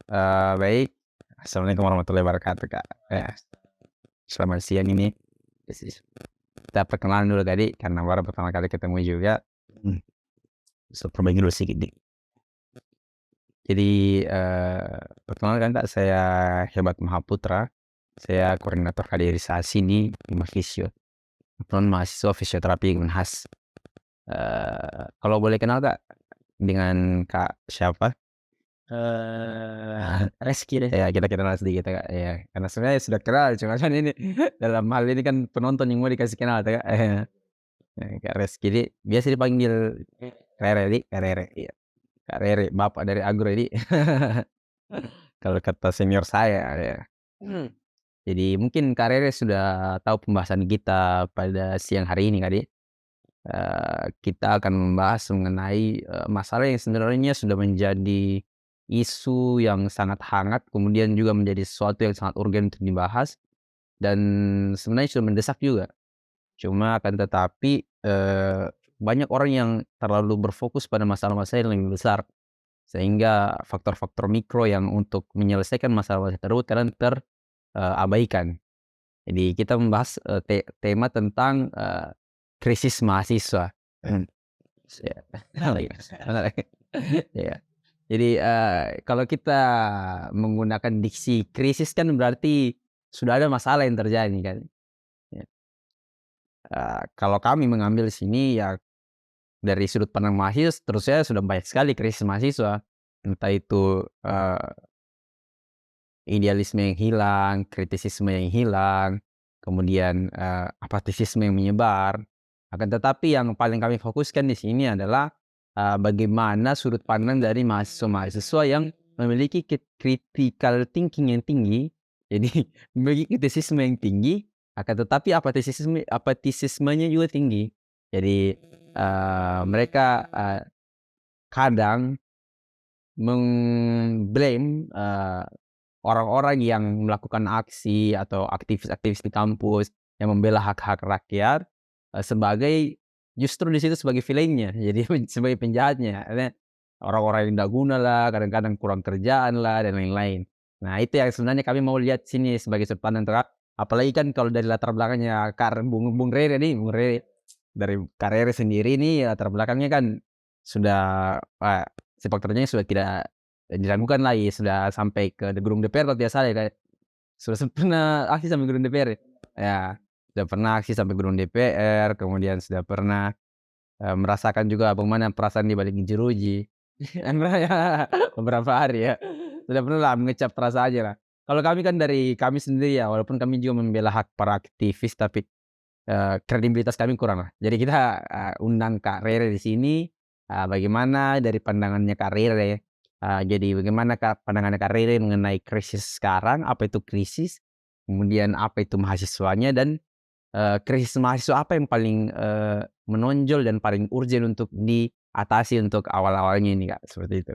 Baik. Assalamualaikum warahmatullahi wabarakatuh, Kak. Selamat siang ini. Kita perkenalan dulu tadi karena baru pertama kali ketemu juga. Mmm, perbaiki dulu sedikit nih. Jadi, perkenalkan Kak, saya Hebat Mahaputra. Saya koordinator kaderisasi nih di Mahfisio. Kebetulan mahasiswa fisioterapi Unhas. Kalau boleh kenal Kak, dengan Kak siapa? Reski deh. Ya, kita kenal sedikit ya, Kak, ya. Karena sebenarnya sudah kenal, cuma kan ini dalam hal ini kan penonton yang mau dikasih kenal tuh, Kak. Kak Reski ini biasa dipanggil Rere nih, Kak Rere, iya. Kak Rere, bapak dari Agro ini. Kalau kata senior saya, ya. Jadi mungkin Kak Rere sudah tahu pembahasan kita pada siang hari ini kali. Kita akan membahas mengenai, masalah yang sebenarnya sudah menjadi isu yang sangat hangat, kemudian juga menjadi sesuatu yang sangat urgen untuk dibahas, dan sebenarnya sudah mendesak juga. Cuma akan tetapi, banyak orang yang terlalu berfokus pada masalah-masalah yang lebih besar, sehingga faktor-faktor mikro yang untuk menyelesaikan masalah-masalah tersebut kadang abaikan. Jadi kita membahas, tema tentang, krisis mahasiswa. Ya, menarik. Iya. Jadi, kalau kita menggunakan diksi krisis kan berarti sudah ada masalah yang terjadi kan, ya. Kalau kami mengambil sini ya dari sudut pandang mahasiswa, terus saya sudah banyak sekali krisis mahasiswa. Entah itu, idealisme yang hilang, kritisisme yang hilang, kemudian, apatisisme yang menyebar. Akan tetapi yang paling kami fokuskan di sini adalah, bagaimana sudut pandang dari mahasiswa-mahasiswa yang memiliki critical thinking yang tinggi, jadi memiliki kritisisme yang tinggi, akan tetapi apatisismenya juga tinggi. Jadi, mereka, kadang meng-blame, orang-orang yang melakukan aksi atau aktivis-aktivis di kampus yang membela hak-hak rakyat, sebagai justru di situ sebagai villain-nya, jadi sebagai penjahatnya, karena orang-orang yang tidak guna lah, kadang-kadang kurang kerjaan lah, dan lain-lain. Nah, itu yang sebenarnya kami mau lihat sini sebagai sudut pandang apalagi kan kalau dari latar belakangnya Bung Rere nih, Bung Rere, dari Kak Rere sendiri nih latar belakangnya kan sudah, sepak terjangnya sudah tidak diragukan lagi, sudah sampai ke gedung DPR kalau tidak salah ya, Kak, ya? Sudah pernah aksi sampai gedung DPR ya? Ya, sudah pernah aksi sampai gedung DPR, kemudian sudah pernah, merasakan juga bagaimana perasaan di balik jeruji. Ya, beberapa hari ya, sudah pernah lah mengecap perasaannya lah. Kalau kami kan dari kami sendiri ya, walaupun kami juga membela hak para aktivis, tapi kredibilitas kami kurang lah. Jadi kita, undang Kak Rere di sini, bagaimana dari pandangannya Kak Rere, jadi bagaimana pandangannya Kak Rere mengenai krisis sekarang, apa itu krisis, kemudian apa itu mahasiswanya, dan, krisis mahasiswa apa yang paling, menonjol dan paling urgen untuk diatasi untuk awal-awalnya ini Kak, seperti itu.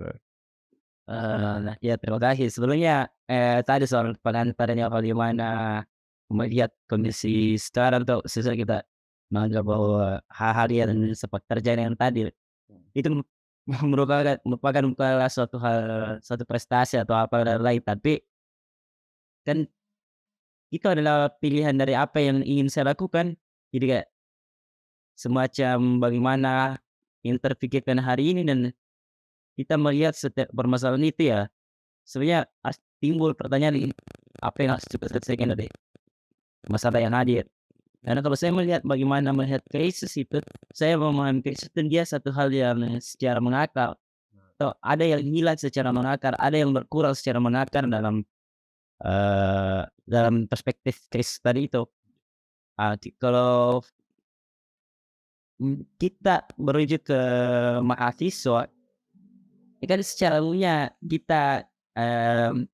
Ya terima kasih. Sebelumnya, tadi soal pengantarnya bagaimana melihat kondisi sekarang tuh sesuai kita menganggap bahwa hal-hal yang sempat terjadi yang tadi, itu merupakan bukanlah suatu prestasi atau apa dan lain, tapi kan itu adalah pilihan dari apa yang ingin saya lakukan. Jadi kayak semacam bagaimana yang terpikirkan hari ini dan kita melihat setiap permasalahan itu ya, sebenarnya timbul pertanyaan ini, apa yang harus kita selesaikan dari masalah yang hadir. Karena kalau saya melihat bagaimana melihat krisis itu, saya memahami krisis itu dia satu hal yang secara mengakar, atau ada yang hilang secara mengakar, ada yang berkurang secara mengakar dalam perspektif krisis tadi itu. Kalau, kita merujuk ke mahasiswa, ya kan secara umumnya kita, mmm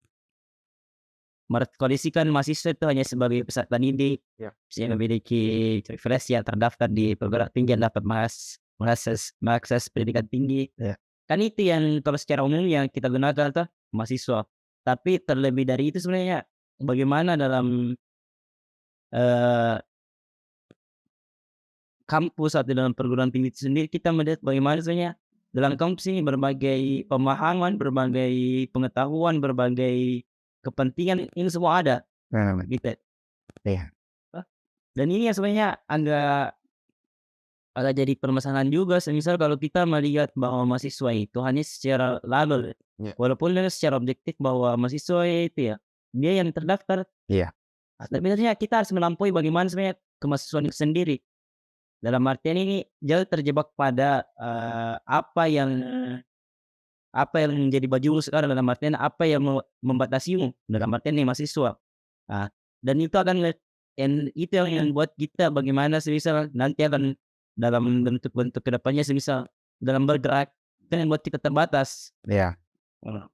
kondisikan mahasiswa itu hanya sebagai peserta didik, Ya. yang memiliki privilege yang terdaftar di perguruan tinggi yang dapat mengakses pendidikan tinggi. Ya. Kan itu yang kalau secara umum yang kita gunakan tuh, mahasiswa. Tapi terlebih dari itu sebenarnya, bagaimana dalam, eee, kampus atau dalam perguruan tinggi itu sendiri kita melihat bagaimana sebenarnya dalam kampus ini berbagai pemahaman, berbagai pengetahuan, berbagai kepentingan ini semua ada, Nah, gitu. iya. Hah, dan ini yang sebenarnya agak agak jadi permasalahan juga semisal kalau kita melihat bahwa mahasiswa itu hanya secara label, Iya. walaupun dia secara objektif bahwa mahasiswa itu ya, dia yang terdaftar, Iya. sebenarnya kita harus melampaui bagaimana sebenarnya kemahasiswaan itu sendiri. Dalam artian ini jangan terjebak pada, apa yang menjadi bajumu sekarang, dalam artian apa yang membatasimu, dalam artian nih mahasiswa. Nah, dan itu akan itu yang membuat kita bagaimana semisal nanti akan dalam bentuk-bentuk ke depannya semisal dalam bergerak, itu yang membuat kita terbatas. Iya. Eee,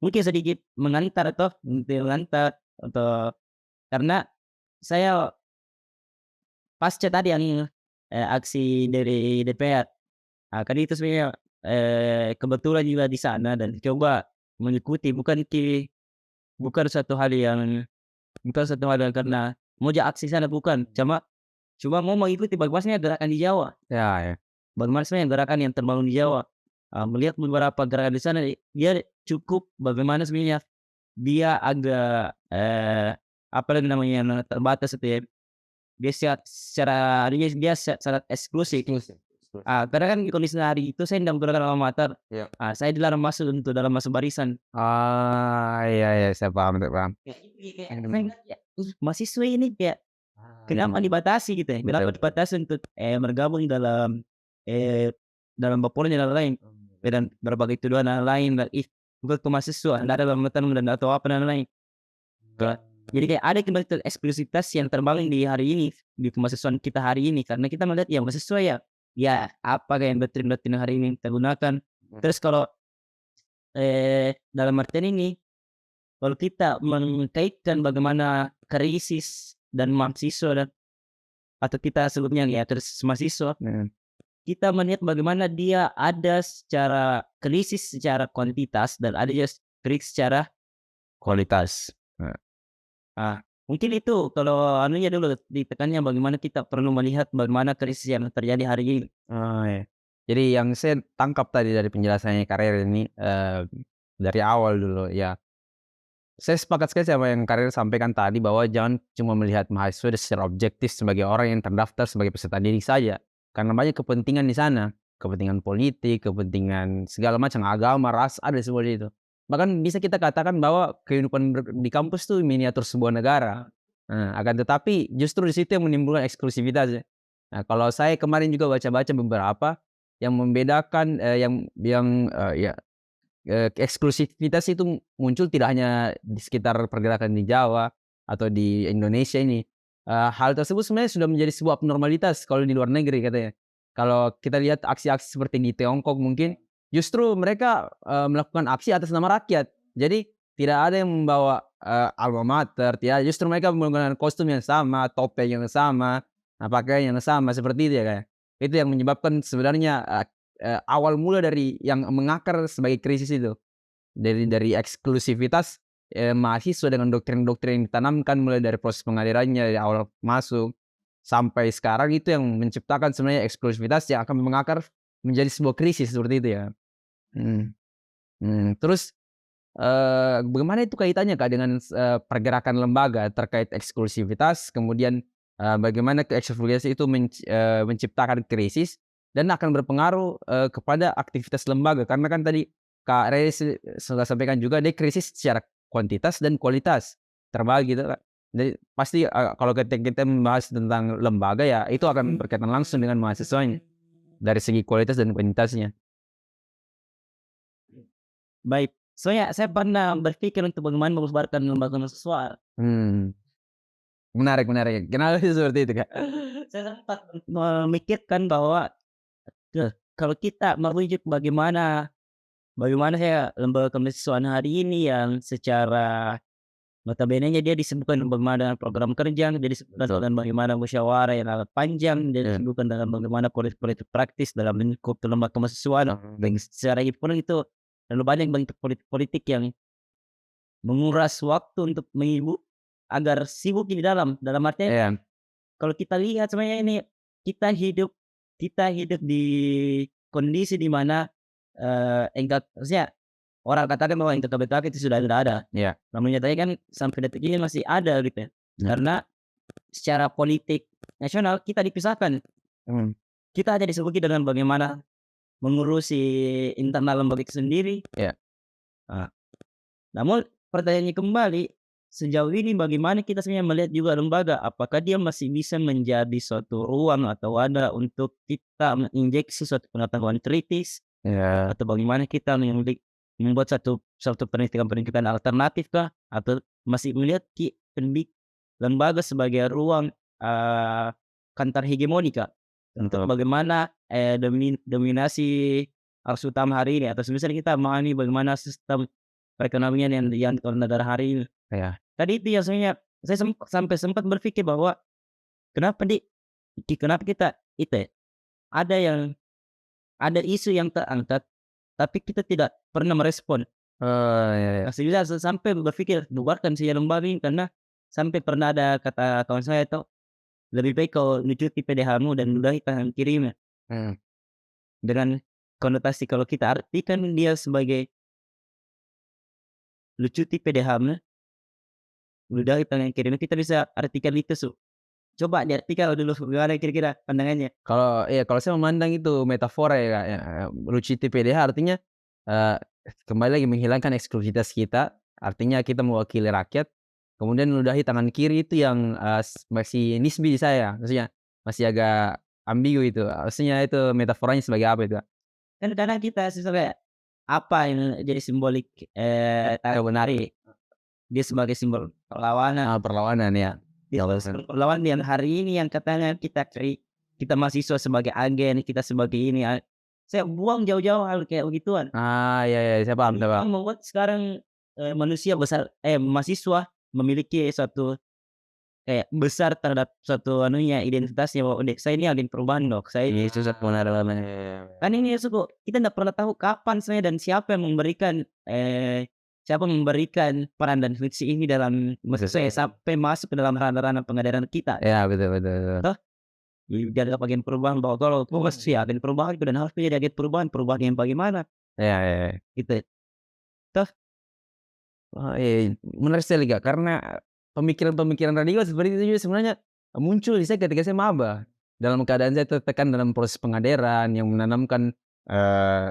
Mungkin sedikit mengantar atau karena saya pasca tadi yang, aksi dari DPR. Kan itu sebenarnya, kebetulan juga di sana dan coba mengikuti, bukan satu hal yang karena mau aksi sana bukan, cuma mau mengikuti bagaimana sebenarnya gerakan di Jawa, Iya, ya. bagaimana sebenarnya gerakan yang terbangun di Jawa. Melihat beberapa gerakan di sana, dia cukup bagaimana sebenarnya dia agak, apa lagi namanya, yang terbatas itu ya, dia secara dia sangat eksklusif. Eksklusif. Eksklusif. Karena kan kondisi hari itu saya sedang menggunakan alma mater, Iya. saya dilarang masuk dalam masuk barisan. Iya, iya, saya paham. Ya ini kayak saya ngeliat ya, mahasiswa ini kayak kenapa Iya. dibatasi gitu ya, kenapa Betul. dibatasi untuk, bergabung dalam Bapolnya dan lain-lain, dan berbagai tuduhan dan lain dan bukan ke mahasiswa, Anda ada bangunan dan atau apa dan lain-lain. Kayak jadi kayak ada bentuk eksklusivitas yang terbangun di hari ini, di kemahasiswaan kita hari ini, karena kita melihat ya mahasiswa ya, ya apa yang doktrin-doktrin hari ini kita gunakan. Terus kalau, dalam artian ini, kalau kita mengkaitkan bagaimana krisis dan mahasiswa atau kita sebutnya ya krisis mahasiswa, Mhm. kita melihat bagaimana dia ada secara krisis secara kuantitas dan ada juga krisis secara Kualitas. Heeh. mungkin itu kalau anunya dulu ditekannya bagaimana kita perlu melihat bagaimana krisis yang terjadi hari ini. Oh, iya. Jadi yang saya tangkap tadi dari penjelasannya Karir ini, dari awal dulu ya, saya sepakat sekali sama yang Karir sampaikan tadi bahwa jangan cuma melihat mahasiswa secara objektif sebagai orang yang terdaftar sebagai peserta didik saja. Karena banyak kepentingan di sana, kepentingan politik, kepentingan segala macam, agama, ras, ada semua di situ. Bahkan bisa kita katakan bahwa kehidupan di kampus tuh miniatur sebuah negara. Akan tetapi justru di situ yang menimbulkan eksklusivitas ya. Nah, kalau saya kemarin juga baca-baca beberapa yang membedakan, ya, eksklusivitas itu muncul tidak hanya di sekitar pergerakan di Jawa atau di Indonesia ini. Hal tersebut sebenarnya sudah menjadi sebuah abnormalitas kalau di luar negeri katanya. Kalau kita lihat aksi-aksi seperti di Tiongkok mungkin, justru mereka, melakukan aksi atas nama rakyat. Jadi tidak ada yang membawa, alma mater, justru mereka menggunakan kostum yang sama, topeng yang sama, pakaian yang sama, seperti itu ya, Kak, ya. Itu yang menyebabkan sebenarnya, awal mula dari yang mengakar sebagai krisis itu. Dari eksklusivitas, mahasiswa dengan doktrin-doktrin yang ditanamkan mulai dari proses pengadilannya dari awal masuk, sampai sekarang itu yang menciptakan sebenarnya eksklusivitas yang akan mengakar menjadi sebuah krisis seperti itu ya. Mhm. Terus, bagaimana itu kaitannya, Kak, dengan pergerakan lembaga terkait eksklusivitas, kemudian, bagaimana eksklusivitas itu menciptakan krisis dan akan berpengaruh, kepada aktivitas lembaga? Karena kan tadi Kak Rey sudah sampaikan juga dia krisis secara kuantitas dan kualitas, terbagi gitu, Kak. Jadi pasti, kalau kita membahas tentang lembaga ya itu akan berkaitan langsung dengan mahasiswanya, dari segi kualitas dan kuantitasnya. Baik, saya pernah berpikir untuk bagaimana mengusahakan lembaga mahasiswa. Mmm, menarik, menarik. Kenapa sih seperti itu, Kak? Saya sempat memikirkan bahwa, kalau kita merujuk bagaimana saya lembaga kemahasiswaan hari ini yang secara notabene-nya dia disebutkan bagaimana dengan program kerja, dia disebutkan Betul. dengan bagaimana musyawarah yang sangat panjang, dia Iya. disebutkan dengan bagaimana politik-politik praktis dalam lingkup lembaga kemahasiswaan, dan secara himpunan itu terlalu banyak bentuk politik-politik yang menguras waktu untuk agar sibuk di dalam artian Iya. kalau kita lihat sebenarnya ini kita hidup kita hidup di kondisi di mana, maksudnya orang katakan bahwa integritas itu sudah tidak ada. Iya. Namun nyatanya kan sampai detik ini masih ada gitu ya. Ya. Karena secara politik nasional kita dipisahkan. Mmm. Kita hanya disuguhi dengan bagaimana mengurusi internal lembaga itu sendiri. Iya. Nah, namun pertanyaannya kembali, sejauh ini bagaimana kita sebenarnya melihat juga lembaga, apakah dia masih bisa menjadi suatu ruang atau wadah untuk kita menginjeksi suatu pengetahuan kritis, Iya. atau bagaimana kita membuat suatu pendidikan-pendidikan alternatif kah? Atau masih melihat lembaga sebagai ruang, kantor hegemoni kah? Untuk Betul. bagaimana, dominasi arus utama hari ini, atau semisal kita memahami bagaimana sistem perekonomian yang di negara hari ini. Iya. Tadi itu yang sebenarnya saya sampai sempat berpikir bahwa kenapa kenapa kita itu ya, ada ada isu yang terangkat, tapi kita tidak pernah merespon. Oh, iya, iya. Nah, saya sampai berpikir bubarkan saja lembaga ini, karena sampai pernah ada kata kawan saya itu, "Lebih baik kau lucuti PDH-mu dan ludahi tangan kirimu." Mhm. Dengan konotasi kalau kita artikan dia sebagai lucuti PDH-mu, ludahi tangan kirimu, kita bisa artikan itu coba diartikan dulu gimana kira-kira pandangannya? Kalau saya memandang itu metafora ya, Kak, ya, Luciti PDH artinya, eee, kembali lagi menghilangkan eksklusivitas kita, artinya kita mewakili rakyat, kemudian meludahi tangan kiri itu yang, masih nisbi di saya, maksudnya masih agak ambigu itu, maksudnya itu metaforanya sebagai apa itu, Kak? Kan kadang kita sebenarnya apa yang jadi simbolik, tarik menarik, dia sebagai simbol perlawanan. Perlawanan ya. Dia perlawanan yang hari ini yang katanya kita mahasiswa sebagai agen, kita sebagai ini, saya buang jauh-jauh hal kayak begituan. Iya, iya, saya paham, Ini saya paham. yang membuat sekarang, mahasiswa memiliki suatu kayak besar terhadap suatu anunya, identitasnya bahwa, saya ini agen perubahan loh, saya ini susah pengalaman." Kan ini suku kita ndak pernah tahu kapan sebenarnya dan siapa yang memberikan peran dan fungsi ini dalam maksud saya sampai masuk ke dalam ranah-ranah pengajaran kita. Iya, betul, betul, betul. Toh dianggap agen perubahan bahwa kalau sih agen perubahan dan harus menjadi agen perubahan, perubahan yang bagaimana, Iya, iya, iya. gitu. Toh Oh, iya, menarik sekali, Kak, karena pemikiran-pemikiran radikal seperti itu juga sebenarnya muncul di saya ketika saya maba. Dalam keadaan saya tertekan dalam proses pengaderan yang menanamkan,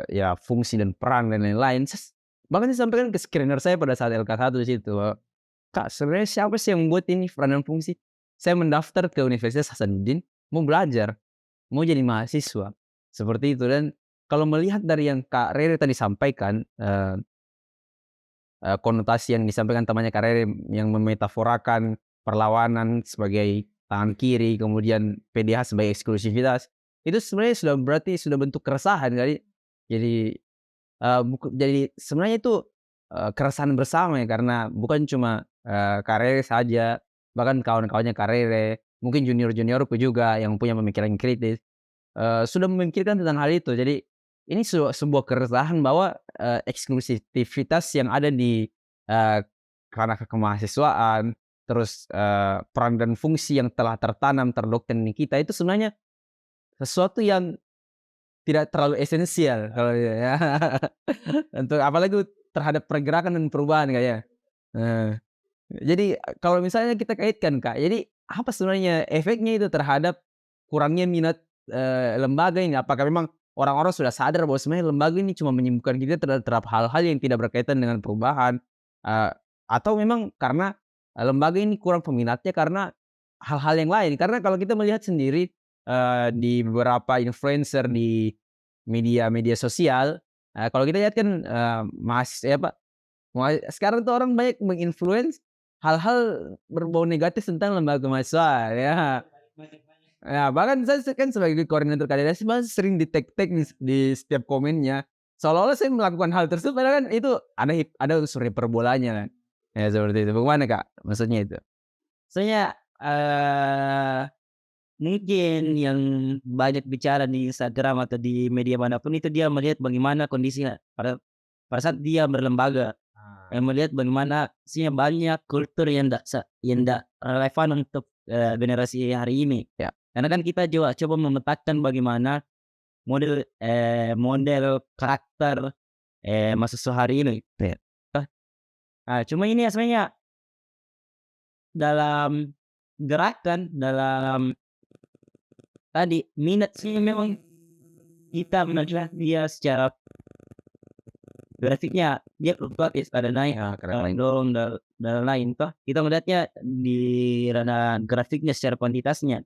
ya fungsi dan peran dan lain-lain. Bahkan saya sampaikan ke screener saya pada saat LK1 di situ, "Kak, sebenarnya siapa sih yang membuat ini peran dan fungsi?" Saya mendaftar ke Universitas Hasanuddin, mau belajar, mau jadi mahasiswa, seperti itu. Dan kalau melihat dari yang Kak Rere tadi sampaikan, konotasi yang disampaikan temannya Kak Rere yang memetaforakan perlawanan sebagai tangan kiri, kemudian PDH sebagai eksklusivitas, itu sebenarnya sudah berarti sudah bentuk keresahan kali. Jadi, jadi sebenarnya itu, keresahan bersama ya, karena bukan cuma, Kak Rere saja, bahkan kawan-kawannya Kak Rere, mungkin junior-juniorku juga yang punya pemikiran kritis. Sudah memikirkan tentang hal itu. Jadi, ini sebuah keresahan bahwa, eksklusivitas yang ada di, eee, ranah kemahasiswaan, terus, peran dan fungsi yang telah tertanam, terdoktrin di kita itu sebenarnya sesuatu yang tidak terlalu esensial kalau ya, untuk apalagi terhadap pergerakan dan perubahan, Kak, ya. Nah, jadi kalau misalnya kita kaitkan, Kak, jadi apa sebenarnya efeknya itu terhadap kurangnya minat, lembaga ini? Apakah memang orang-orang sudah sadar bahwa sebenarnya lembaga ini cuma menyibukkan kita terhadap hal-hal yang tidak berkaitan dengan perubahan, eee, atau memang karena, lembaga ini kurang peminatnya karena hal-hal yang lain? Karena kalau kita melihat sendiri, di beberapa influencer di media-media sosial, kalau kita lihat kan, sekarang tuh orang banyak hal-hal berbau negatif tentang lembaga mahasiswa, ya. Ya, bahkan saya kan sebagai koordinator kandidasi Mas sering di-tag-tag di setiap komennya, seolah-olah saya melakukan hal tersebut padahal kan itu ada unsur hiperbolanya kan. Ya seperti itu, bagaimana Kak, maksudnya itu? saya, mungkin yang banyak bicara di Instagram atau di media manapun itu dia melihat bagaimana kondisinya pada saat dia berlembaga, melihat bagaimana isinya banyak kultur yang ndak relevan untuk, generasi hari ini. Ya. Karena kan kita coba memetakan bagaimana model karakter, mahasiswa hari ini. Iya. Ah, cuma ini ya sebenarnya dalam gerakan, dalam tadi minat sih memang kita melihat dia secara grafiknya dia fluktuatif, ada naik, Ya, keren. dorong dan lain toh. Kita melihatnya di ranah grafiknya secara kuantitasnya.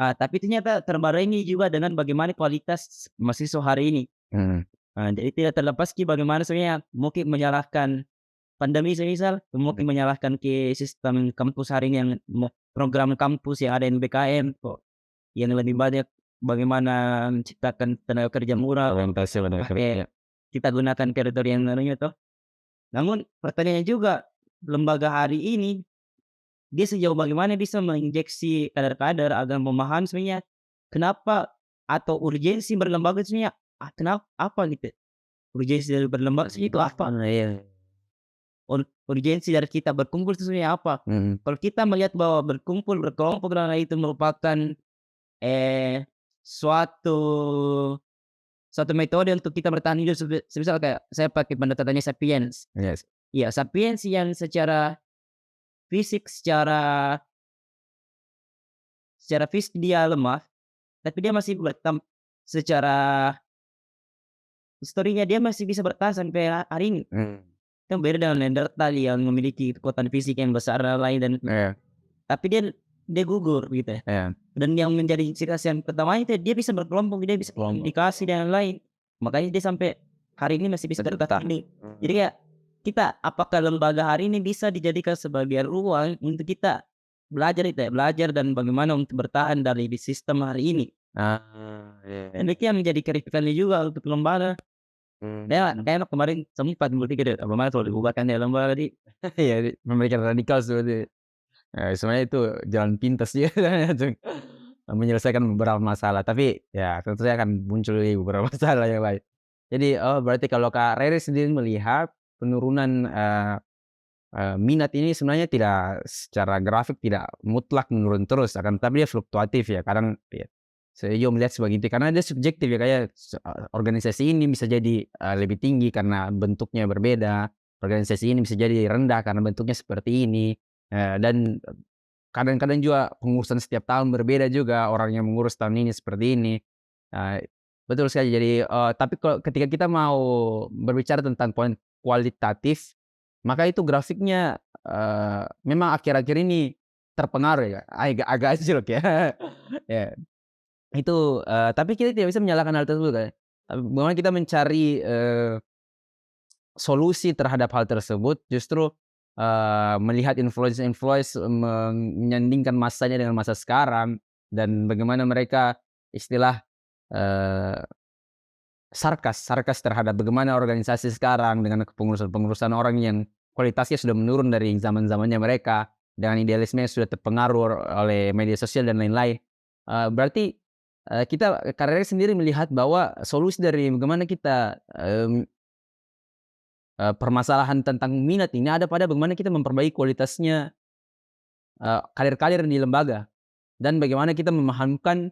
Tapi ternyata terbarengi juga dengan bagaimana kualitas mahasiswa hari ini. Mhm. Jadi tidak terlepas bagaimana sebenarnya mungkin menyalahkan pandemi semisal, mungkin menyalahkan sistem kampus hari ini yang program kampus yang ada NBKM kok, yang lebih banyak bagaimana menciptakan tenaga kerja murah, Orientasi pada pakai kerja. kita gunakan teritori yang lainnya toh. Namun pertanyaannya juga, lembaga hari ini dia sejauh bagaimana bisa menginjeksi kader-kader agar memahami sebenarnya kenapa atau urgensi berlembaga sebenarnya, apa gitu, urgensi dari berlembaga sebenarnya itu apa? Iya. Urgensi dari kita berkumpul itu sebenarnya apa? Mhm. Kalau kita melihat bahwa berkumpul, berkelompok dan lain itu merupakan, eh, suatu suatu metode untuk kita bertahan hidup semisal kayak saya pakai pendekatannya sapiens. Yes. Iya, sapiens yang secara fisik, secara fisik dia lemah, tapi dia masih secara historinya dia masih bisa bertahan sampai hari ini. Mmm. Kan beda dengan Neanderthal yang memiliki kekuatan fisik yang besar dan lain dan Iya, tapi dia gugur gitu ya. iya. Dan yang menjadi ciri khas yang pertama itu dia bisa berkelompok, dia bisa Kelompok. komunikasi dan lain. Makanya dia sampai hari ini masih bisa bertahan ini. Jadi kayak kita apakah lembaga hari ini bisa dijadikan sebagai ruang untuk kita belajar itu ya, belajar dan bagaimana untuk bertahan dari di sistem hari ini. Iya. Dan itu yang menjadi kritikannya juga untuk lembaga. Mmm. Kayak kemarin sempat berpikir deh, bagaimana kalau dibubarkan ya lembaga tadi. Iya, pemikiran radikal seperti sebenarnya itu jalan pintas dia untuk menyelesaikan beberapa masalah, tapi ya tentu saja akan muncul lagi beberapa masalah yang lain. Jadi, oh berarti kalau Kak Rere sendiri melihat penurunan, minat ini sebenarnya tidak secara grafik tidak mutlak menurun terus, akan tetapi dia fluktuatif ya, kadang ya saya juga melihat sebagai itu karena dia subjektif ya, kayak organisasi ini bisa jadi, lebih tinggi karena bentuknya berbeda, organisasi ini bisa jadi rendah karena bentuknya seperti ini, dan kadang-kadang juga pengurusan setiap tahun berbeda juga, orang yang mengurus tahun ini seperti ini. Betul sekali. Jadi, tapi kalau ketika kita mau berbicara tentang kualitatif, maka itu grafiknya, memang akhir-akhir ini terpengaruh ya, agak anjlok ya. Ya, itu, tapi kita tidak bisa menyalahkan hal tersebut ya. Tapi bagaimana kita mencari, solusi terhadap hal tersebut justru, melihat influence-influence menyandingkan masanya dengan masa sekarang dan bagaimana mereka istilah, eee, sarkas terhadap bagaimana organisasi sekarang dengan kepengurusan-pengurusan orang yang kualitasnya sudah menurun dari zaman-zamannya mereka, dengan idealisme yang sudah terpengaruh oleh media sosial dan lain-lain. Berarti, Kak sendiri melihat bahwa solusi dari bagaimana kita, permasalahan tentang minat ini ada pada bagaimana kita memperbaiki kualitasnya, kader-kader di lembaga dan bagaimana kita memahamkan,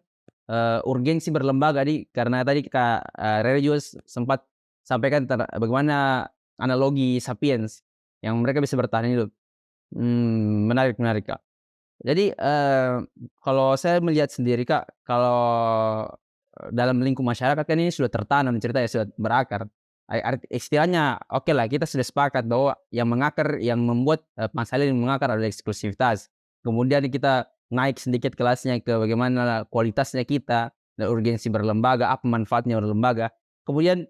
urgensi berlembaga karena tadi Kak, Rere juga sempat sampaikan bagaimana analogi sapiens yang mereka bisa bertahan hidup. Menarik menarik, Kak. Jadi, kalau saya melihat sendiri, Kak, kalau, dalam lingkup masyarakat kan ini sudah tertanam ceritanya, sudah berakar. Istilahnya okelah kita sudah sepakat bahwa yang mengakar, yang membuat, masalah ini mengakar adalah eksklusivitas. Kemudian kita naik sedikit kelasnya ke bagaimana kualitasnya kita, dan urgensi berlembaga, apa manfaatnya berlembaga. Kemudian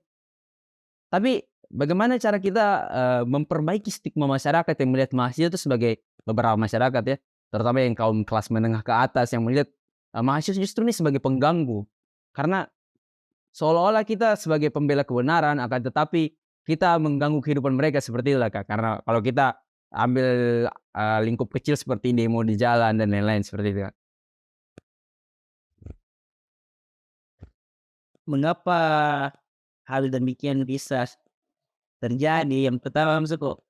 tapi bagaimana cara kita, memperbaiki stigma masyarakat yang melihat mahasiswa itu sebagai beberapa masyarakat ya, terutama yang kaum kelas menengah ke atas yang melihat, mahasiswa justru ini sebagai pengganggu. Karena seolah-olah kita sebagai pembela kebenaran, akan tetapi kita mengganggu kehidupan mereka seperti itulah, Kak. Karena kalau kita ambil, lingkup kecil seperti demo di jalan dan lain-lain seperti itu, Kak. Mengapa hal demikian bisa terjadi? Yang pertama maksudku,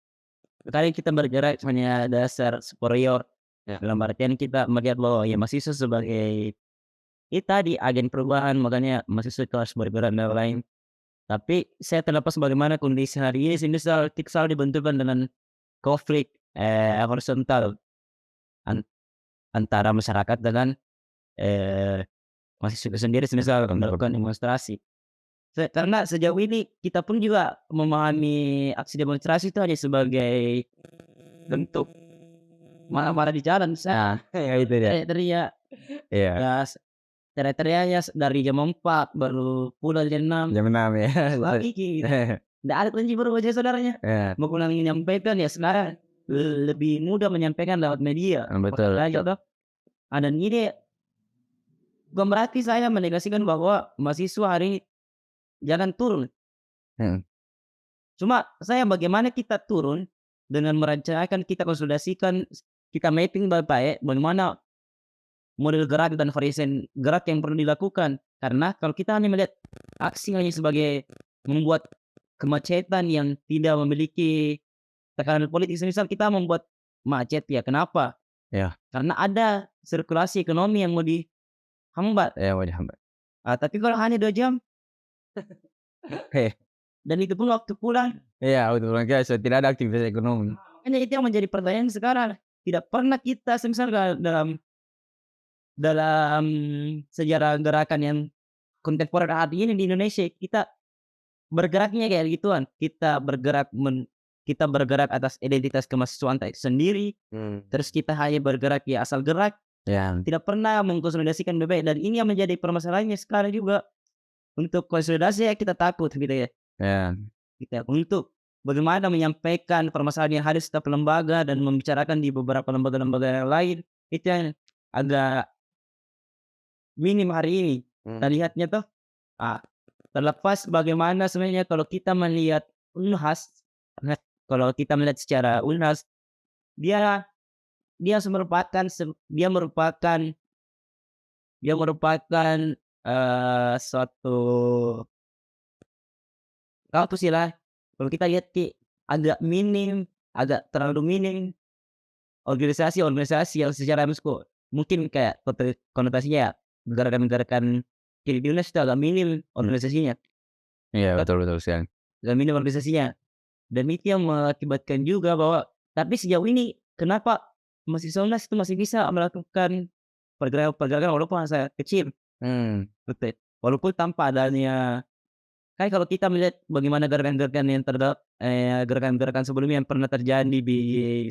kadang kita bergerak hanya dasar superior, Ya. dalam artian kita melihat bahwa ya mahasiswa sebagai itu tadi agen perubahan, makanya mahasiswa itu harus bergerak dan lain. Tapi saya terlepas bagaimana kondisi hari ini, semisal kita selalu dibenturkan dengan konflik horizontal an antara masyarakat dengan mahasiswa itu sendiri, semisal melakukan demonstrasi. Karena sejauh ini kita pun juga memahami aksi demonstrasi itu hanya sebagai bentuk marah-marah di jalan. Nah, ya itu dia. Teriak-teriak, Iya, ya teriak-teriaknya dari jam 4 baru pulang jam 6 jam 6 ya. lagi gitu. Nggak ada kunci baru aja saudaranya. Iya, Mau pulang menyampaikan ya sekarang lebih mudah menyampaikan lewat media. betul. Makanya toh, dan ini bukan berarti saya menegasikan bahwa mahasiswa hari ini jangan turun. Mhm, Cuma saya bagaimana kita turun dengan merencanakan, kita konsolidasikan, kita mapping baik-baik bagaimana model gerak dan variasi gerak yang perlu dilakukan. Karena kalau kita hanya melihat aksi hanya sebagai membuat kemacetan yang tidak memiliki tekanan politik, semisal kita membuat macet ya kenapa? iya, Karena ada sirkulasi ekonomi yang mau dihambat. iya mau dihambat. Tapi kalau hanya 2 jam Heh, dan itu pun waktu pulang, iya betul Bang, tidak ada aktivitas ekonomi. makanya itu yang menjadi pertanyaan sekarang. Tidak pernah kita semisal dalam dalam sejarah gerakan yang kontemporer hari ini di Indonesia, kita bergeraknya kayak gituan. Kita bergerak atas identitas kemahasiswaan itu sendiri, terus kita hanya bergerak ya asal gerak, Ya, tidak pernah mengkonsolidasikan baik-baik, dan ini yang menjadi permasalahannya sekarang juga. Untuk konsolidasi ya kita takut gitu ya, ya, untuk bagaimana menyampaikan permasalahan yang ada di setiap lembaga dan membicarakan di beberapa lembaga-lembaga yang lain, itu yang agak minim hari ini. Kita lihatnya tuh, ah, terlepas bagaimana sebenarnya kalau kita melihat Unhas, nah, kalau kita melihat secara Unhas, dia dia merupakan suatu kampus lah. Kalau kita lihat agak minim, agak terlalu minim organisasi-organisasi yang secara mungkin kayak konotasinya ya, gerakan-gerakan kiri itu agak minim organisasinya. iya betul betul sekali. Agak minim organisasinya. Dan itu yang mengakibatkan juga bahwa tapi sejauh ini kenapa mahasiswa UNAS itu masih bisa melakukan pergerakan-pergerakan walaupun sangat kecil, Mmm, betul. Walaupun tanpa adanya kalau kita melihat bagaimana gerakan-gerakan yang gerakan-gerakan sebelumnya yang pernah terjadi di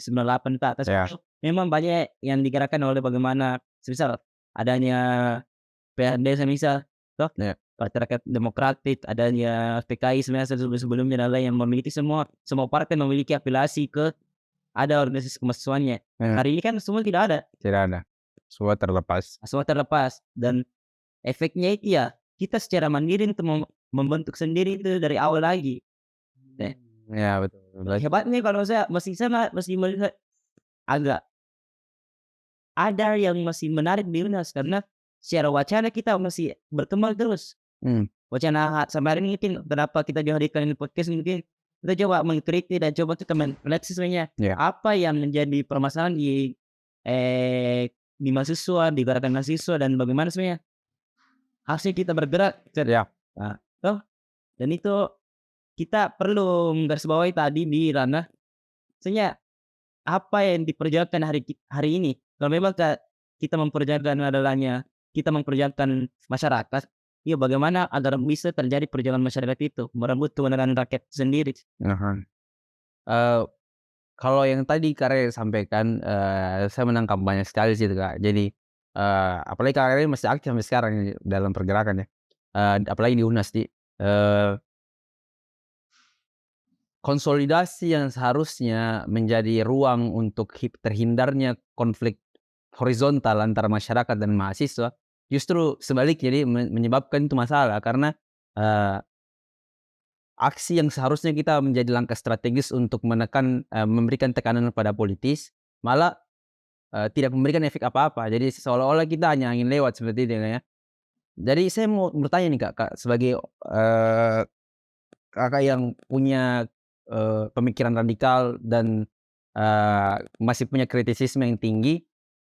98 ke atas iya, itu, memang banyak yang digerakkan oleh bagaimana semisal adanya PRD semisal, toh iya, Partai Rakyat Demokratik, adanya PKI sebenarnya sebelum-sebelumnya dan lain yang memiliki semua semua partai memiliki afiliasi ke ada organisasi kemahasiswaannya. iya, Hari ini kan semua tidak ada, tidak ada. Semua terlepas. semua terlepas dan efeknya itu ya kita secara mandiri untuk membentuk sendiri itu dari awal lagi. Nah, Iya betul, berarti hebatnya kalau saya masih melihat agak ada yang masih menarik di UNAS karena secara wacana kita masih berkembang terus. mmm, Wacana sampai hari ini mungkin kenapa kita dihadirkan di podcast mungkin kita coba mengkritik dan coba kita melihat sebenarnya iya, apa yang menjadi permasalahan di mahasiswa, di gerakan mahasiswa dan bagaimana sebenarnya harusnya kita bergerak. iya, Nah, toh dan itu kita perlu menggarisbawahi tadi di ranah maksudnya apa yang diperjuangkan hari ini. Kalau memang kita memperjuangkan adalahnya kita memperjuangkan masyarakat, ya bagaimana agar bisa terjadi perjuangan masyarakat itu, merebut kebenaran rakyat sendiri. heeh. Eee, kalau yang tadi Kak Rey sampaikan, saya menangkap banyak sekali sih itu Kak. Jadi, apalagi Kak Rey masih aktif sampai sekarang nih dalam pergerakan ya, apalagi di UNAS nih, konsolidasi yang seharusnya menjadi ruang untuk terhindarnya konflik horizontal antara masyarakat dan mahasiswa, justru sebaliknya jadi menyebabkan itu masalah karena, eee, aksi yang seharusnya kita menjadi langkah strategis untuk menekan memberikan tekanan pada politis, malah, tidak memberikan efek apa-apa. Jadi seolah-olah kita hanya angin lewat seperti itu ya. Jadi saya mau bertanya nih Kak, sebagai, Kakak yang punya, pemikiran radikal dan, masih punya kritisisme yang tinggi,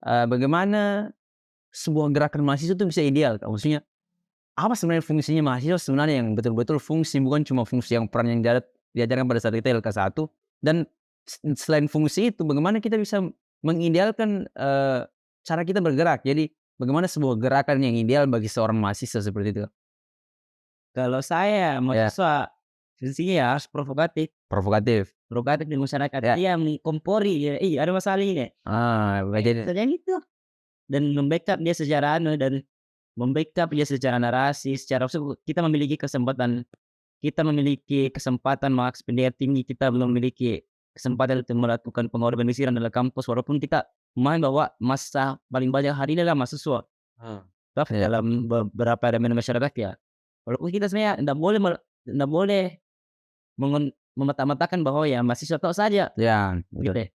bagaimana sebuah gerakan mahasiswa itu bisa ideal, Kak? Maksudnya apa sebenarnya fungsinya mahasiswa sebenarnya yang betul-betul fungsi, bukan cuma fungsi yang peran yang diajarkan pada saat kita LK1 dan selain fungsi itu bagaimana kita bisa mengidealkan, cara kita bergerak. Jadi bagaimana sebuah gerakan yang ideal bagi seorang mahasiswa seperti itu? Kalau saya Ya, mahasiswa, fungsinya ya harus provokatif, provokatif. provokatif di masyarakat. Ya, Dia mengkompori, ya, "Ih, ada masalah ini." jadi Misalnya gitu. Dan membackup dia secara dan membackup dia secara narasi, secara kita memiliki kesempatan mengakses pendidikan tinggi, kita belum memiliki kesempatan untuk melakukan pengorganisasian dalam kampus, walaupun kita memahami bahwa masa paling banyak hari ini adalah mahasiswa. Toh ya, dalam beberapa elemen masyarakat ya, walaupun kita sebenarnya ndak boleh memata-matakan bahwa ya mahasiswa tok saja, ya, gitu betul. deh.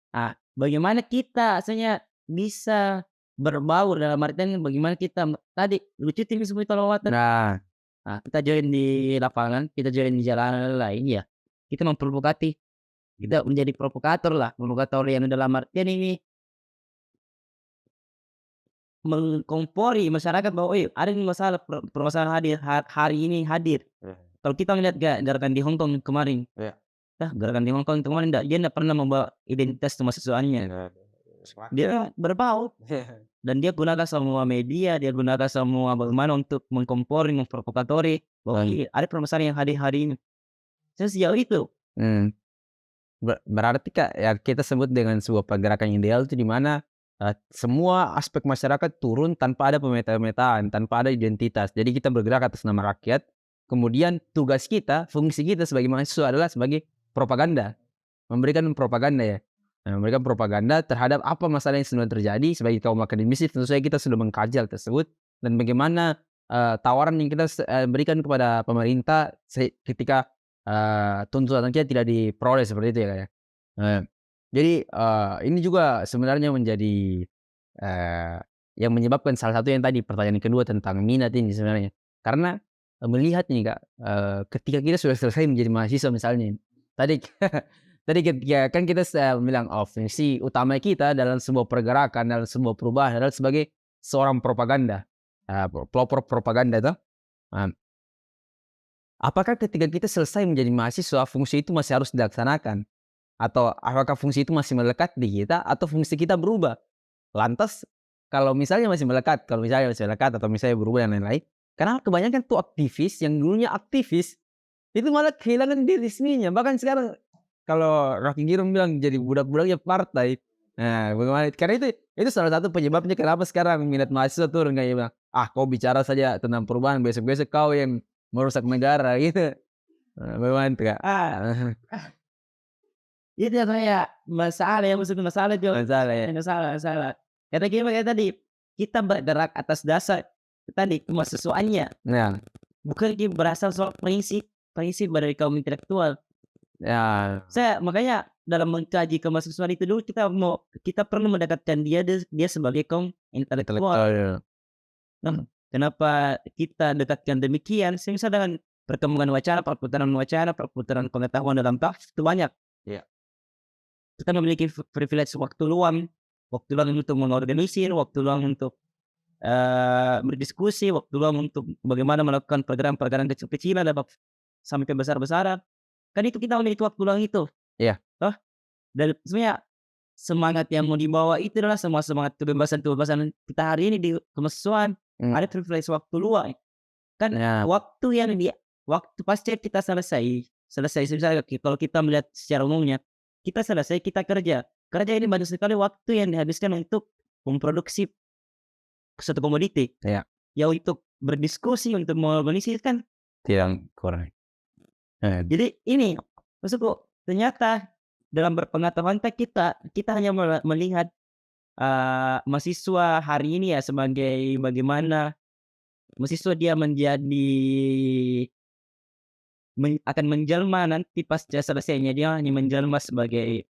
Ah, bagaimana kita asalnya bisa berbaur dalam artian bagaimana kita tadi lucu TV semua lawatan. Nah, Nah, kita join di lapangan, kita join di jalanan lain ya, kita memprovokasi, kita menjadi provokator lah, provokator yang dalam artian ini mengkompori masyarakat bahwa, ada nih masalah permasalahan hadir hari ini hadir." Kalau kita ngelihat gerakan di Hong Kong kemarin, ya. gerakan di Hong Kong kemarin dia ndak pernah membawa identitas kemahasiswaannya. Dia berbau dan dia gunakan semua media, dia gunakan semua bagaimana untuk mengkompori, memprovokatori bahwa, ada permasalahan yang hadir hari ini. Sejauh itu. Mmm. Berarti Kak, ya kita sebut dengan sebuah pergerakan ideal itu di mana, semua aspek masyarakat turun tanpa ada pemeta-pemetaan, tanpa ada identitas. Jadi kita bergerak atas nama rakyat, kemudian tugas kita, fungsi kita sebagai mahasiswa adalah sebagai propaganda, memberikan propaganda ya. Memberikan propaganda terhadap apa masalah yang sebenarnya terjadi. Sebagai kaum akademisi tentu saja kita sudah mengkaji hal tersebut dan bagaimana, tawaran yang kita berikan kepada pemerintah ketika tuntutan kita tidak diperoleh seperti itu ya, Kak, ya. Eee, jadi, ini juga sebenarnya menjadi, yang menyebabkan salah satu yang tadi pertanyaan kedua tentang minat ini sebenarnya. Karena, melihat nih, Kak, ketika kita sudah selesai menjadi mahasiswa misalnya, tadi tadi ketika kan kita bilang, oh fungsi utama kita dalam sebuah pergerakan, dalam sebuah perubahan adalah sebagai seorang propaganda, pelopor propaganda toh. Nah, apakah ketika kita selesai menjadi mahasiswa, fungsi itu masih harus dilaksanakan? Atau apakah fungsi itu masih melekat di kita atau fungsi kita berubah? Lantas kalau misalnya masih melekat atau misalnya berubah dan lain-lain, karena kebanyakan tuh aktivis yang dulunya aktivis, itu malah kehilangan diri resminya. Bahkan sekarang kalau Rocky Gerung bilang jadi budak-budaknya partai. Nah, bagaimana karena itu salah satu penyebabnya kenapa sekarang minat mahasiswa turun, kayak dia bilang, "Ah, kau bicara saja tentang perubahan, besok-besok kau yang merusak negara," gitu. Bagaimana tuh, Kak? Ah, itu kayak masalah yang maksudnya masalah itu, Masalah ya? masalah masalah. Kata gimana kayak tadi, kita bergerak atas dasar tadi kemahasiswaannya, Nah, bukan berasal soal prinsip prinsip dari kaum intelektual. ya Saya makanya dalam mengkaji kemahasiswaan itu dulu kita perlu mendekatkan dia sebagai kaum intelektual. intelektual ya. Nah, kenapa kita dekatkan demikian? Semisal dengan perkembangan wacana, perputaran pengetahuan dalam teks itu banyak. Iya. Kita memiliki privilege waktu luang untuk mengorganisir, waktu luang untuk berdiskusi, waktu luang untuk bagaimana melakukan pergerakan-pergerakan kecil-kecilan sampai besar-besaran. Kan itu kita memiliki waktu luang itu, Iya. toh? Dan sebenarnya semangat yang mau dibawa itu adalah semua semangat kebebasan kita hari ini di kemahasiswaan. Mmm, Ada privilege waktu luang. Kan ya waktu pasca kita selesai misalnya kalau kita melihat secara umumnya, kita selesai, kita kerja. Kerja ini banyak sekali waktu yang dihabiskan untuk memproduksi suatu komoditi. iya, Ya untuk berdiskusi, untuk mengorganisir kan. tidak kurang. Jadi ini, maksudku ternyata dalam berpengetahuan kan kita hanya melihat, mahasiswa hari ini ya sebagai bagaimana mahasiswa dia menjadi akan menjelma nanti pasca selesainya, dia hanya menjelma sebagai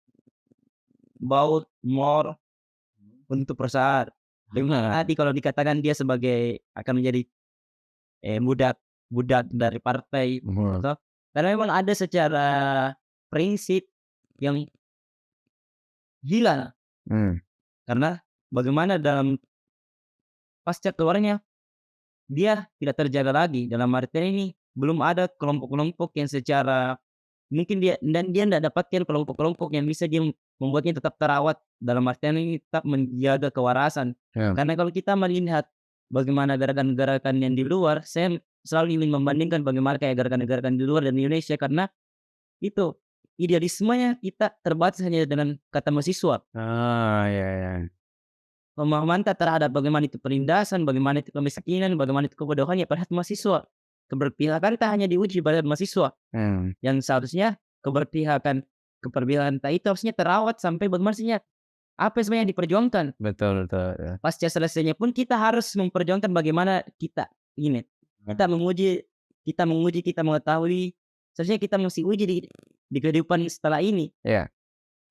baut, mor untuk perusahaan. Benar. Tadi kalau dikatakan dia sebagai akan menjadi, budak budak dari partai, Mhm. toh. Karena memang ada secara prinsip yang hilang, Mmm, karena bagaimana dalam pasca keluarnya dia tidak terjaga lagi, dalam artian ini belum ada kelompok-kelompok yang secara mungkin dia ndak dapatkan kelompok-kelompok yang bisa dia membuatnya tetap terawat, dalam artian ini tetap menjaga kewarasan. Ya, Karena kalau kita melihat bagaimana gerakan-gerakan yang di luar, saya selalu ingin membandingkan bagaimana kayak gerakan-gerakan di luar dan di Indonesia, karena itu idealismenya kita terbatas hanya dengan kata mahasiswa. oh, ya ya, Pemahaman kita terhadap bagaimana itu penindasan, bagaimana itu kemiskinan, bagaimana itu kebodohan ya pada mahasiswa. Keberpihakan tak hanya diuji pada mahasiswa, mmm, yang seharusnya keberpihakan kita itu harusnya terawat sampai bagaimana sihnya, apa yang sebenarnya diperjuangkan. betul betul, ya. Pasca selesainya pun kita harus memperjuangkan bagaimana kita ini, kita menguji kita mengetahui, seharusnya kita mesti uji di kehidupan setelah ini. Iya,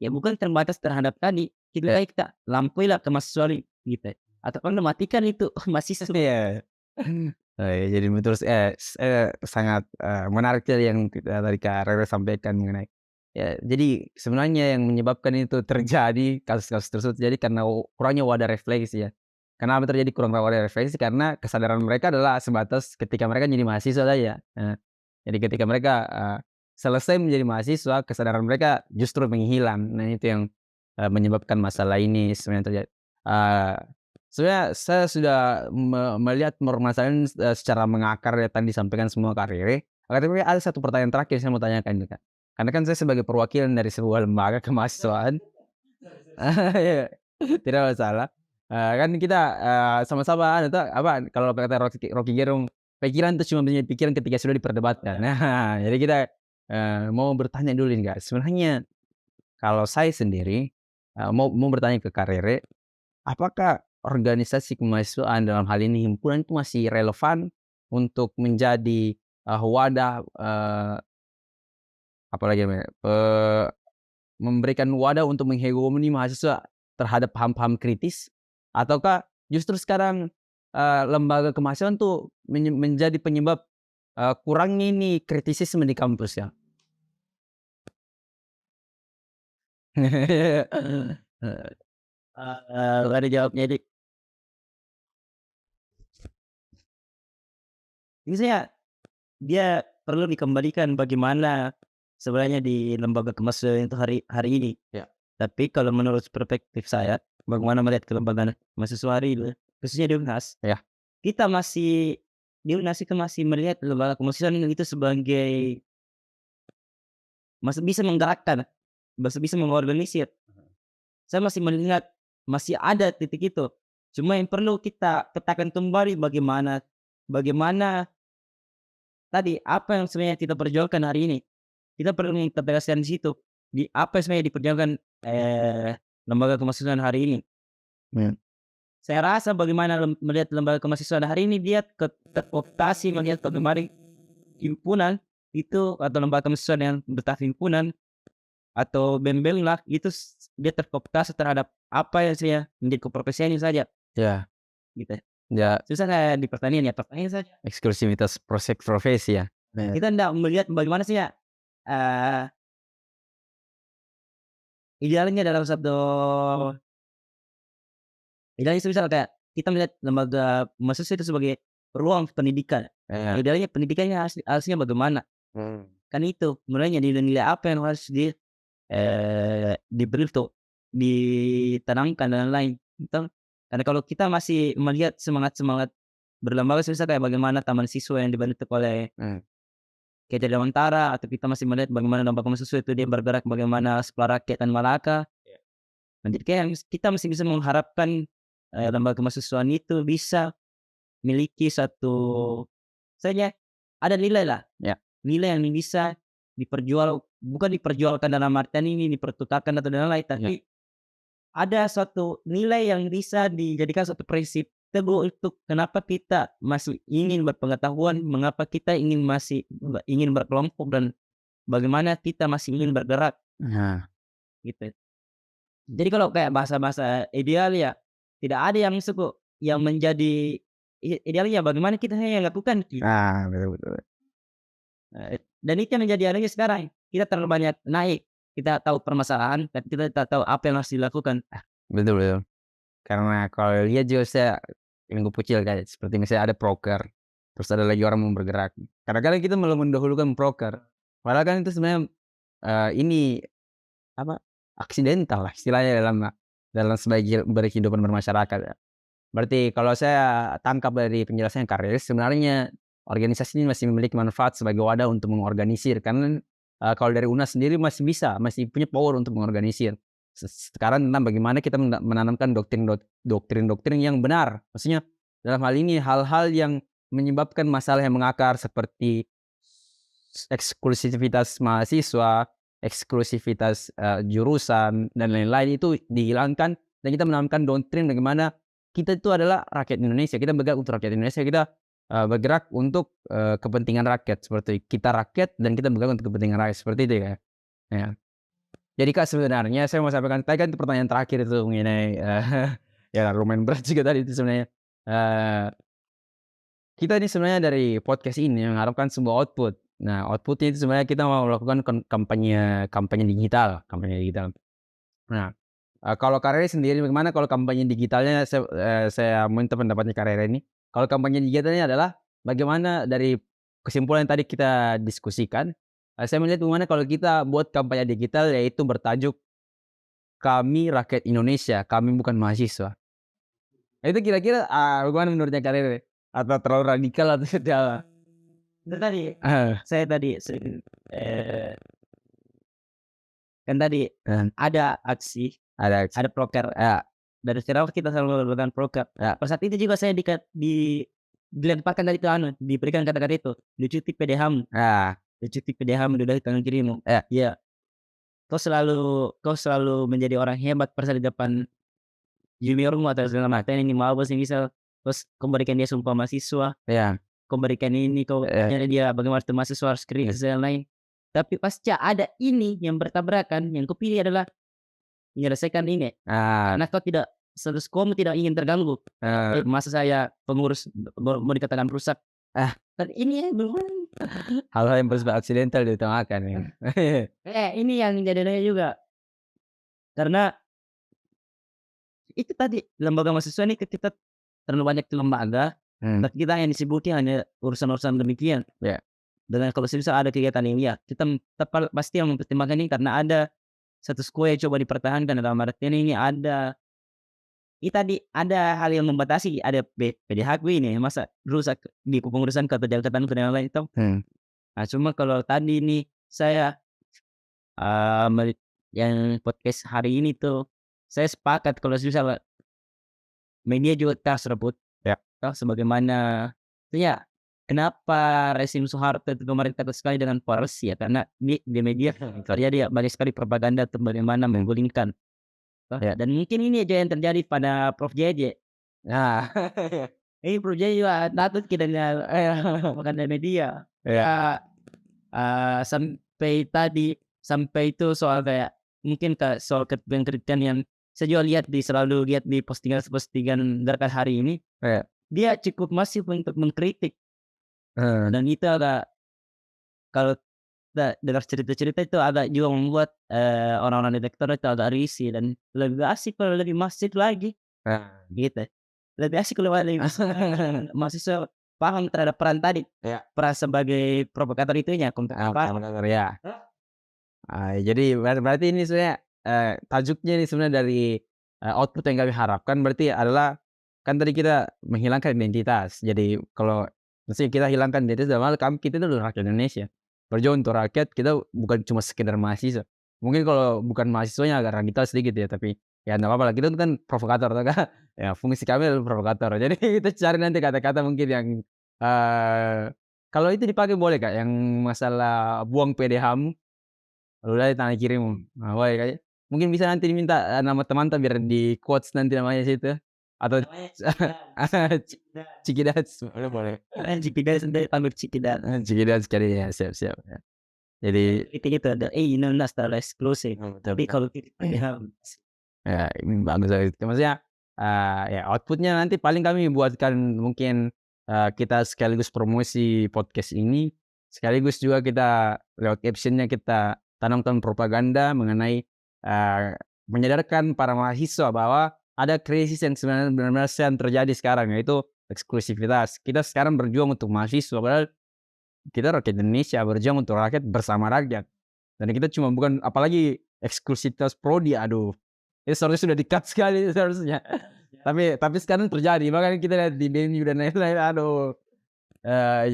Ya bukan terbatas terhadap tadi, ya, kita lampailah ke mahasiswa gitu, atau kan matikan itu mahasiswa. iya. Oh, iya, jadi betul sangat, menarik tadi yang tadi Kak Rere sampaikan mengenai ya, jadi sebenarnya yang menyebabkan itu terjadi, kasus-kasus tersebut terjadi karena kurangnya wadah refleksi ya. Kenapa terjadi kurang wadah refleksi? Karena kesadaran mereka adalah sebatas ketika mereka jadi mahasiswa saja. Jadi ketika mereka, selesai menjadi mahasiswa, kesadaran mereka justru menghilang. Nah itu yang, menyebabkan masalah ini sebenarnya terjadi. Eee, Sebenarnya saya sudah melihat permasalahan, secara mengakar ya tadi disampaikan semua Kak Rere. Tapi ada satu pertanyaan terakhir saya mau tanyakan nih Kak. Karena kan saya sebagai perwakilan dari sebuah lembaga kemahasiswaan. Iya, tidak masalah. Kan kita, sama-sama anu toh, apa, kalau kata Rocky Gerung, pikiran itu cuma menjadi pikiran ketika sudah diperdebatkan. Nah, jadi kita, mau bertanya dulu nih, Kak, sebenarnya kalau saya sendiri, mau bertanya ke Kak Rere, apakah organisasi kemahasiswaan dalam hal ini himpunan itu masih relevan untuk menjadi, wadah, apalagi namanya, memberikan wadah untuk menghegemoni mahasiswa terhadap paham-paham kritis, ataukah justru sekarang, lembaga kemahasiswaan tuh menjadi penyebab, kurangnya ini kritisisme di kampus ya? Nggak ada jawabnya dik. Misalnya dia perlu dikembalikan bagaimana sebenarnya di lembaga kemahasiswaan itu hari hari ini. Ya. Tapi kalau menurut perspektif saya, bagaimana melihat kelembagaan mahasiswa hari ini, khususnya di UNHAS, Ya, kita masih di UNHAS itu masih melihat lembaga kemahasiswaan itu sebagai masih bisa menggerakkan, masih bisa mengorganisir. Saya masih melihat masih ada titik itu. Cuma yang perlu kita petakan kembali bagaimana bagaimana tadi, apa yang sebenarnya kita perjuangkan hari ini. Kita perlu mengintegrasikan di situ, di apa yang sebenarnya diperjuangkan, lembaga kemahasiswaan hari ini. mmm, Saya rasa bagaimana melihat lembaga kemahasiswaan hari ini, dia terkooptasi melihat bagaimana himpunan itu atau lembaga kemahasiswaan yang bertaraf himpunan atau BEM-BEM lah, itu dia terkooptasi terhadap apa yang saya menjadi keprofesiannya saja, ya, gitu. ya, Susah kayak di pertanian ya, pertanian saja. eksklusivitas profesi ya? Ya, Kita ndak melihat bagaimana sih ya, eee, idealnya dalam satu idealnya semisal kayak kita melihat lembaga mahasiswa itu sebagai ruang pendidikan. ya, Idealnya pendidikannya harusnya bagaimana? mmm, Kan itu, mulainya nilai-nilai apa yang harus diberi tuh, ditanamkan dan lain-lain, betul. Karena kalau kita masih melihat semangat-semangat berlembaga semisal kayak bagaimana taman siswa yang dibentuk oleh mmm, Keja Dewantara, atau kita masih melihat bagaimana lembaga mahasiswa itu dia bergerak bagaimana Sekolah Rakyat dan Malaka. Nah, jadi kayak kita masih bisa mengharapkan, lembaga kemahasiswaan itu bisa memiliki satu misalnya ada nilai lah, ya, nilai yang bisa bukan diperjualkan dalam artian ini dipertukarkan atau dan lain-lain, ya, tapi ada suatu nilai yang bisa dijadikan suatu prinsip teguh untuk kenapa kita masih ingin berpengetahuan, mengapa kita ingin berkelompok, dan bagaimana kita masih ingin bergerak, nah, gitu. Jadi kalau kayak bahasa-bahasa ideal ya, tidak ada yang suku yang menjadi idealnya bagaimana kita hanya lakukan gitu. ah, betul betul. Dan itu yang menjadi adanya sekarang. Kita terlalu banyak naik, kita tahu permasalahan, tapi kita tak tahu apa yang harus dilakukan. Betul betul. Karena kalau lihat juga saya lingkup kecil kayak seperti misalnya ada proker, terus ada lagi orang mau bergerak. Kadang-kadang kita malah mendahulukan proker, padahal kan itu sebenarnya, ini apa, aksidental lah istilahnya dalam dalam sebagai berkehidupan bermasyarakat ya. Berarti kalau saya tangkap dari penjelasan Kak Riris, sebenarnya organisasi ini masih memiliki manfaat sebagai wadah untuk mengorganisir karena, kalau dari UNAS sendiri masih bisa, masih punya power untuk mengorganisir. Sekarang tentang bagaimana kita menanamkan doktrin-doktrin yang benar. Maksudnya dalam hal ini hal-hal yang menyebabkan masalah yang mengakar seperti eksklusivitas mahasiswa, eksklusivitas, jurusan dan lain-lain itu dihilangkan dan kita menanamkan doktrin bagaimana kita itu adalah rakyat Indonesia, kita bergerak untuk rakyat Indonesia, kita, bergerak untuk, kepentingan rakyat, seperti kita rakyat dan kita bergerak untuk kepentingan rakyat, seperti itu ya, ya. Jadi Kak, sebenarnya saya mau sampaikan tadi kan itu pertanyaan terakhir itu mengenai, ya lumayan berat juga tadi itu sebenarnya, eee, kita ini sebenarnya dari podcast ini mengharapkan sebuah output. Nah, output-nya itu sebenarnya kita mau melakukan kampanye kampanye digital kampanye digital. Nah, kalau Kak sendiri bagaimana kalau kampanye digitalnya saya minta pendapatnya Kak ini. Kalau kampanye digitalnya adalah bagaimana dari kesimpulan yang tadi kita diskusikan, saya melihat bagaimana kalau kita buat kampanye digital yaitu bertajuk, "Kami Rakyat Indonesia, Kami Bukan Mahasiswa." Itu kira-kira, bagaimana menurutnya Kak Rere? Atau terlalu radikal atau tidak? Itu tadi, Heeh, saya tadi eee, kan tadi heeh, ada aksi, ada ada proker, ya, dari sekarang kita selalu melakukan proker. ya, Pada saat itu juga saya dilemparkan dari itu diberikan kata-kata itu, "Dicuti PDHam, ya, dicuti PDHam udah tangan kirimu." ya, Iya, kau selalu menjadi orang hebat pada saat di depan juniormu atau segala macam ini mabes nih misal, terus kau berikan dia sumpah mahasiswa, ya, kau berikan ini, kau ya, ajari dia bagaimana itu mahasiswa harus kritis dan lain. Tapi pasca ada ini yang bertabrakan, yang kupilih adalah menyelesaikan ini, ah, karena kau tidak status quo tidak ingin terganggu. Masa saya pengurus mau dikatakan rusak, ah, kan ini belum hal-hal yang bersifat aksidental diutamakan ya. ini yang jadi nanya juga, karena itu tadi lembaga mahasiswa ini kita terlalu banyak tuh lembaga, Hmm, tapi kita yang disibuti hanya urusan-urusan demikian. ya, Dengan kalau semisal ada kegiatan ini ya, kita pasti yang mempertimbangkan ini karena ada status quo yang coba dipertahankan dalam artian ini tadi ada hal yang membatasi, ada PDHQ ini masa rusak di kepengurusan atau jabatan dan lain-lain itu. hmm, Nah, cuma kalau tadi ini saya, eee, meli yang podcast hari ini tuh, saya sepakat kalau semisal media juga kita harus rebut, ya, sebagaimana ya, kenapa rezim Soeharto itu kemarin takut sekali dengan Polisi ya, karena di media terjadi ya banyak sekali propaganda untuk bagaimana menggulingkan, ya, dan mungkin ini aja yang terjadi pada Prof. JJ. nah, Ini Prof. JJ juga takut kita dengan propaganda media. ya, Sampai itu soal kayak mungkin soal kritikan yang saya juga selalu lihat di postingan Gerakan hari ini, ya, dia cukup masif untuk mengkritik heeh, dan itu agak kalau kita dengar cerita-cerita itu agak juga membuat, orang-orang detektor itu agak risih dan lebih asik kalau lebih masif lagi, nah, gitu. Lebih asik kalau lebih mahasiswa paham terhadap peran tadi, ya, peran sebagai provokator itunya untuk apa. benar, ya. Jadi berarti ini sebenarnya, tajuknya ini sebenarnya dari, output yang kami harapkan berarti adalah, kan tadi kita menghilangkan identitas. Jadi kalau maksudnya kita hilangkan identitas dalam hal kita itu adalah rakyat Indonesia. Berjuang untuk rakyat, kita bukan cuma sekedar mahasiswa. Mungkin kalau bukan mahasiswanya agak radikal sedikit ya, tapi ya nggak apa-apa lah, kita itu kan provokator toh Kak. Ya fungsi kami adalah provokator. Jadi kita cari nanti kata-kata mungkin yang, kalau itu dipakai boleh Kak, yang masalah buang PDHmu udah di tangan kirimu. Nah, boleh kayaknya mungkin bisa nanti diminta, nama teman tuh biar di-quotes nanti namanya situ, atau Namanya Cikidang, Cikidats, boleh boleh. Cikidang sendiri panggil Cikidang. Cikidats kali ya, siap siap, ya. Jadi Kritik itu ada, ini secara eksklusif, betul tapi betul. kalau kritik ya Ya, ini bagus banget. Maksudnya, ya output-nya nanti paling kami buatkan mungkin, kita sekaligus promosi podcast ini, sekaligus juga kita lewat caption-nya kita tanamkan propaganda mengenai, menyadarkan para mahasiswa bahwa ada krisis yang sebenarnya benar-benar sedang terjadi sekarang, yaitu eksklusivitas. Kita sekarang berjuang untuk mahasiswa, padahal kita rakyat Indonesia berjuang untuk rakyat bersama rakyat. Dan kita cuma bukan apalagi eksklusivitas prodi, aduh, itu seharusnya sudah di-cut sekali seharusnya. Tapi sekarang terjadi, makanya kita lihat di BEM dan lain-lain, aduh,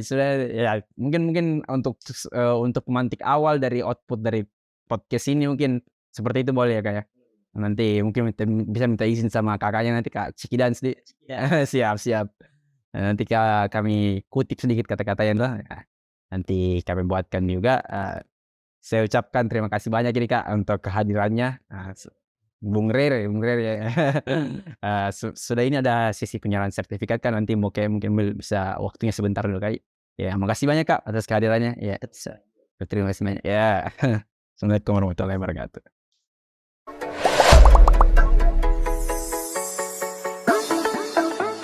sudah ya mungkin untuk pemantik awal dari output dari podcast ini mungkin seperti itu boleh ya, Kak, ya? Nanti mungkin bisa minta izin sama kakaknya nanti, Kak Cikidan Ya. siap siap. Nanti kami kutip sedikit kata-katanya lah, ya. Nanti kami buatkan juga, saya ucapkan terima kasih banyak ini, Kak, untuk kehadirannya, Bung Rere ya. Sudah ini ada sesi penyerahan sertifikat kan, nanti mungkin bisa waktunya sebentar dulu, Kak. Ya makasih banyak, Kak, atas kehadirannya, ya. Terima kasih banyak, ya. Assalamualaikum warahmatullahi wabarakatuh.